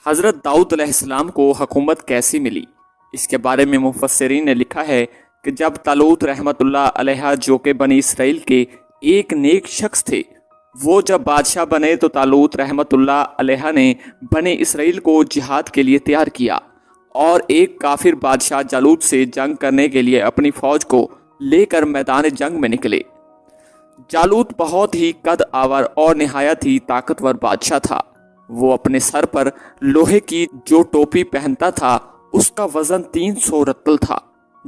حضرت داؤد علیہ السلام کو حکومت کیسی ملی؟ اس کے بارے میں مفسرین نے لکھا ہے کہ جب طالوت رحمت اللہ علیہ جو کہ بنی اسرائیل کے ایک نیک شخص تھے، وہ جب بادشاہ بنے تو طالوت رحمت اللہ علیہ نے بنی اسرائیل کو جہاد کے لیے تیار کیا اور ایک کافر بادشاہ جالوت سے جنگ کرنے کے لیے اپنی فوج کو لے کر میدان جنگ میں نکلے۔ جالوت بہت ہی قد آور اور نہایت ہی طاقتور بادشاہ تھا۔ وہ اپنے سر پر لوہے کی جو ٹوپی پہنتا تھا اس کا وزن 300 رطل تھا۔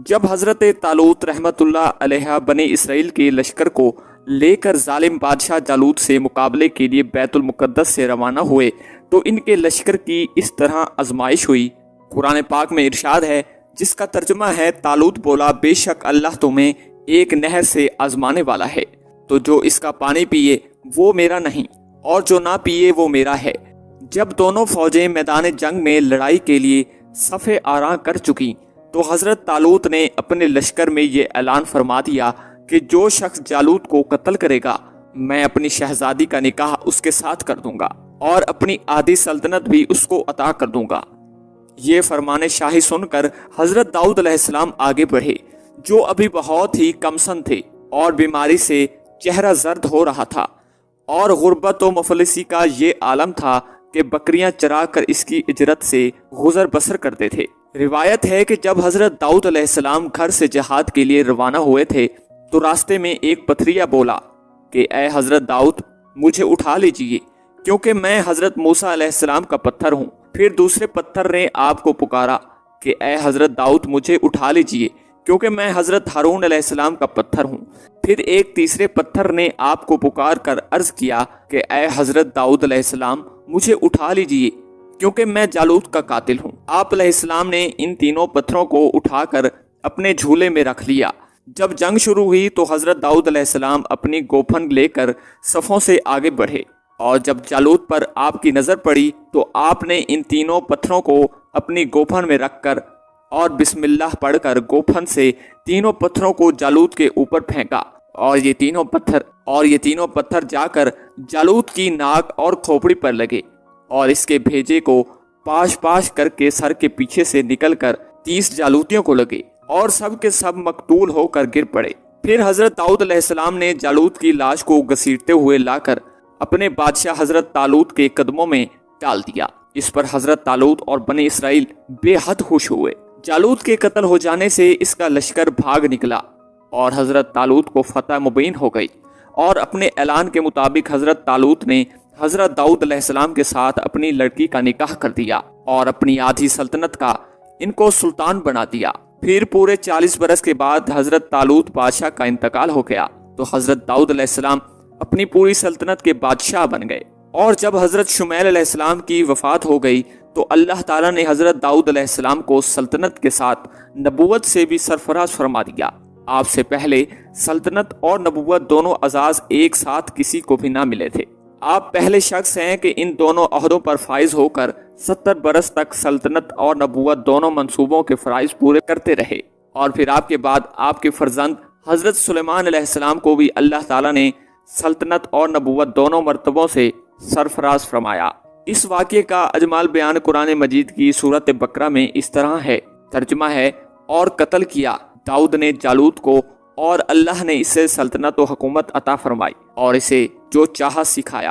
جب حضرت طالوت رحمت اللہ علیہ بنی اسرائیل کے لشکر کو لے کر ظالم بادشاہ جالوت سے مقابلے کے لیے بیت المقدس سے روانہ ہوئے تو ان کے لشکر کی اس طرح آزمائش ہوئی۔ قرآن پاک میں ارشاد ہے، جس کا ترجمہ ہے، طالوت بولا، بے شک اللہ تمہیں ایک نہر سے آزمانے والا ہے، تو جو اس کا پانی پیے وہ میرا نہیں اور جو نہ پیے وہ میرا ہے۔ جب دونوں فوجیں میدان جنگ میں لڑائی کے لیے صف آراں کر چکی تو حضرت طالوت نے اپنے لشکر میں یہ اعلان فرما دیا کہ جو شخص جالوت کو قتل کرے گا میں اپنی شہزادی کا نکاح اس کے ساتھ کر دوں گا اور اپنی آدھی سلطنت بھی اس کو عطا کر دوں گا۔ یہ فرمان شاہی سن کر حضرت داؤد علیہ السلام آگے بڑھے، جو ابھی بہت ہی کمسن تھے اور بیماری سے چہرہ زرد ہو رہا تھا، اور غربت و مفلسی کا یہ عالم تھا کہ بکریاں چرا کر اس کی اجرت سے گزر بسر کرتے تھے۔ روایت ہے کہ جب حضرت داؤد علیہ السلام گھر سے جہاد کے لیے روانہ ہوئے تھے تو راستے میں ایک پتھریا بولا کہ اے حضرت داؤد، مجھے اٹھا لیجئے کیونکہ میں حضرت موسیٰ علیہ السلام کا پتھر ہوں۔ پھر دوسرے پتھر نے آپ کو پکارا کہ اے حضرت داؤد، مجھے اٹھا لیجئے کیونکہ میں حضرت ہارون علیہ السلام کا پتھر ہوں۔ پھر ایک تیسرے پتھر نے آپ کو پکار کر عرض کیا کہ اے حضرت داؤد علیہ السلام، مجھے اٹھا لیجئے کیونکہ میں جالوت کا قاتل ہوں۔ آپ علیہ السلام نے ان تینوں پتھروں کو اٹھا کر اپنے جھولے میں رکھ لیا۔ جب جنگ شروع ہوئی تو حضرت داؤد علیہ السلام اپنی گوپھن لے کر صفوں سے آگے بڑھے، اور جب جالوت پر آپ کی نظر پڑی تو آپ نے ان تینوں پتھروں کو اپنی گوپھن میں رکھ کر اور بسم اللہ پڑھ کر گوپھن سے تینوں پتھروں کو جالوت کے اوپر پھینکا، اور یہ تینوں پتھر جا کر جالوت کی ناک اور کھوپڑی پر لگے اور اس کے بھیجے کو پاش پاش کر کے سر کے پیچھے سے نکل کر 30 جالوتیوں کو لگے اور سب کے سب مقتول ہو کر گر پڑے۔ پھر حضرت داؤد علیہ السلام نے جالوت کی لاش کو گھسیٹتے ہوئے لا کر اپنے بادشاہ حضرت طالوت کے قدموں میں ڈال دیا۔ اس پر حضرت طالوت اور بنی اسرائیل بے حد خوش ہوئے۔ جالوت کے قتل ہو جانے سے اس کا لشکر بھاگ نکلا اور حضرت طالوت کو فتح مبین ہو گئی، اور اپنے اعلان کے مطابق حضرت طالوت نے حضرت داؤد علیہ السلام کے ساتھ اپنی لڑکی کا نکاح کر دیا اور اپنی آدھی سلطنت کا ان کو سلطان بنا دیا۔ پھر پورے 40 برس کے بعد حضرت طالوت بادشاہ کا انتقال ہو گیا تو حضرت داؤد علیہ السلام اپنی پوری سلطنت کے بادشاہ بن گئے۔ اور جب حضرت شمیل علیہ السلام کی وفات ہو گئی تو اللہ تعالیٰ نے حضرت داؤد علیہ السلام کو سلطنت کے ساتھ نبوت سے بھی سرفراز فرما دیا۔ آپ سے پہلے سلطنت اور نبوت دونوں اعزاز ایک ساتھ کسی کو بھی نہ ملے تھے۔ آپ پہلے شخص ہیں کہ ان دونوں عہدوں پر فائز ہو کر 70 برس تک سلطنت اور نبوت دونوں منصوبوں کے فرائض پورے کرتے رہے، اور پھر آپ کے بعد آپ کے فرزند حضرت سلیمان علیہ السلام کو بھی اللہ تعالیٰ نے سلطنت اور نبوت دونوں مرتبوں سے سرفراز فرمایا۔ اس واقعے کا اجمال بیان قرآن مجید کی سورۃ بقرہ میں اس طرح ہے، ترجمہ ہے، اور قتل کیا داؤد نے جالوت کو، اور اللہ نے اسے سلطنت و حکومت عطا فرمائی اور اسے جو چاہا سکھایا۔